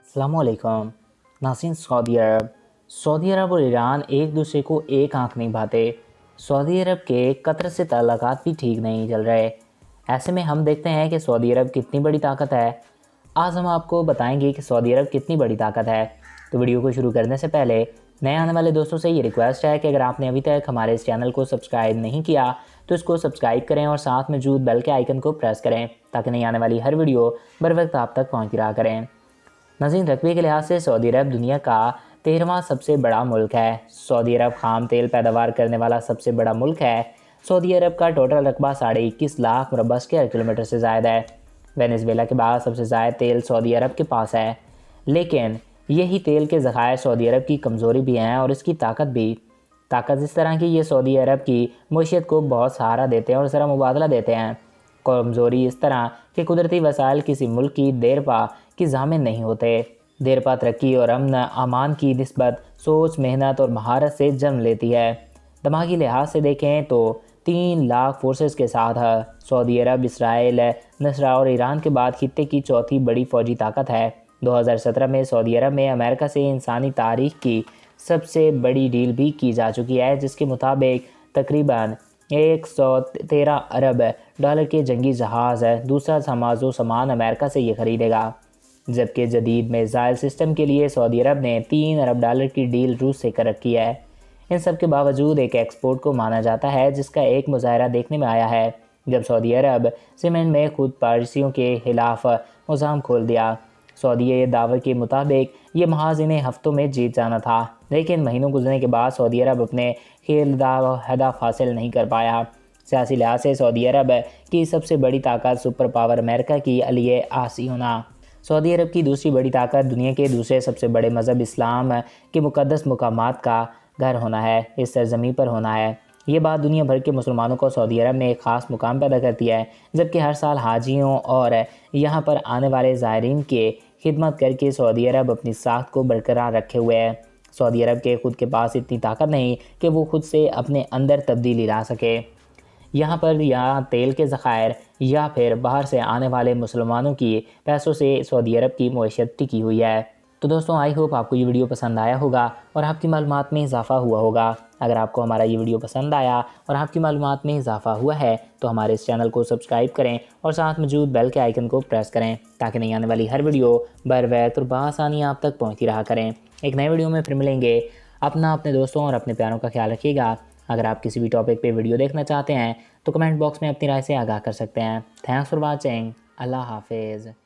अस्सलाम वालेकुम नाज़रीन। सऊदी अरब और ईरान एक दूसरे को एक आंख नहीं भाते। सऊदी अरब के कतर से ताल्लुकात भी ठीक नहीं चल रहे। ऐसे में हम देखते हैं कि सऊदी अरब कितनी बड़ी ताकत है। आज हम आपको बताएंगे कि सऊदी अरब कितनी बड़ी ताकत है। तो वीडियो को शुरू करने से पहले नए आने वाले दोस्तों से ये रिक्वेस्ट है कि अगर आपने अभी तक हमारे इस चैनल को सब्सक्राइब नहीं किया तो इसको सब्सक्राइब करें और साथ मौजूद बेल के आइकन को प्रेस करें ताकि नई आने वाली हर वीडियो बर वक्त आप तक पहुँचती रहा करें। नाज़रीन, रकबे के लिहाज से सऊदी अरब दुनिया का 13वां सबसे बड़ा मुल्क है। सऊदी अरब खाम तेल पैदावार करने वाला सबसे बड़ा मुल्क है। सऊदी अरब का टोटल रकबा 21.5 लाख मुरबा स्क्वायर किलोमीटर से ज़ायद है। वेनेज़ुएला के बाद सबसे ज़्यादा तेल सऊदी अरब के पास है, लेकिन यही तेल के ज़खायर सऊदी अरब की कमज़ोरी भी हैं और इसकी ताकत भी। ताकत इस तरह की ये सऊदी अरब की मईशत को बहुत सहारा देते हैं और ज़रा मुबादला देते हैं। कमज़ोरी इस तरह कि कुदरती वसाइल किसी मुल्क की देरपा की ज़ामिन नहीं होते। देरपा तरक्की और अमन अमान की निस्बत सोच, मेहनत और महारत से जन्म लेती है। दिमागी लिहाज से देखें तो 3 लाख फोर्सेस के साथ है। सऊदी अरब इसराइल, नसरा और ईरान के बाद खित्ते की चौथी बड़ी फ़ौजी ताकत है। 2017 में सऊदी अरब में अमेरिका से इंसानी तारीख की सबसे बड़ी डील भी की जा चुकी है, जिसके मुताबिक तकरीबन 113 अरब डॉलर के जंगी जहाज़ है। दूसरा सामाजो सामान अमेरिका से ये ख़रीदेगा, जबकि जदीद मिसाइल सिस्टम के लिए सऊदी अरब ने 3 अरब डॉलर की डील रूस से कर रखी है। इन सब के बावजूद एक एक्सपोर्ट को माना जाता है, जिसका एक मुजाहरा देखने में आया है जब सऊदी अरब सीमेंट में खुद पारसियों के खिलाफ मुज़ाम खोल दिया। सऊदी दावे के मुताबिक ये महाज इन्हें हफ्तों में जीत जाना था, लेकिन महीनों गुजरने के बाद सऊदी अरब अपने हदफ हासिल नहीं कर पाया। सियासी लिहाज से सऊदी अरब की सबसे बड़ी ताकत सुपर पावर अमेरिका की अलिये आसी होना। सऊदी अरब की दूसरी बड़ी ताकत दुनिया के दूसरे सबसे बड़े मज़हब इस्लाम के मुक़द्दस मकामात का घर होना है, इस सरज़मीं पर होना है। ये बात दुनिया भर के मुसलमानों को सऊदी अरब में एक ख़ास मुकाम पैदा करती है, जबकि हर साल हाजियों और यहाँ पर आने वाले ज़ायरीन के खिदमत करके सऊदी अरब अपनी साख को बरकरार रखे हुए है। सऊदी अरब के खुद के पास इतनी ताकत नहीं कि वो खुद से अपने अंदर तब्दीली ला सके। यहाँ तेल के ज़खायर या फिर बाहर से आने वाले मुसलमानों की पैसों से सऊदी अरब की मईशत टिकी हुई है। तो दोस्तों, आई होप आपको ये वीडियो पसंद आया होगा और आपकी मालूमात में इजाफ़ा हुआ होगा। अगर आपको हमारा ये वीडियो पसंद आया और आपकी मालूमात में इजाफ़ा हुआ है तो हमारे इस चैनल को सब्सक्राइब करें और साथ मौजूद बेल के आइकन को प्रेस करें ताकि नहीं आने वाली हर वीडियो बर वक्त और बआसानी आप तक पहुँचती रहा करें। एक नए वीडियो में फिर मिलेंगे। अपने दोस्तों और अपने प्यारों का ख्याल रखिएगा। अगर आप किसी भी टॉपिक पे वीडियो देखना चाहते हैं तो कमेंट बॉक्स में अपनी राय से आगाह कर सकते हैं। Thanks for watching. अल्लाह हाफिज़।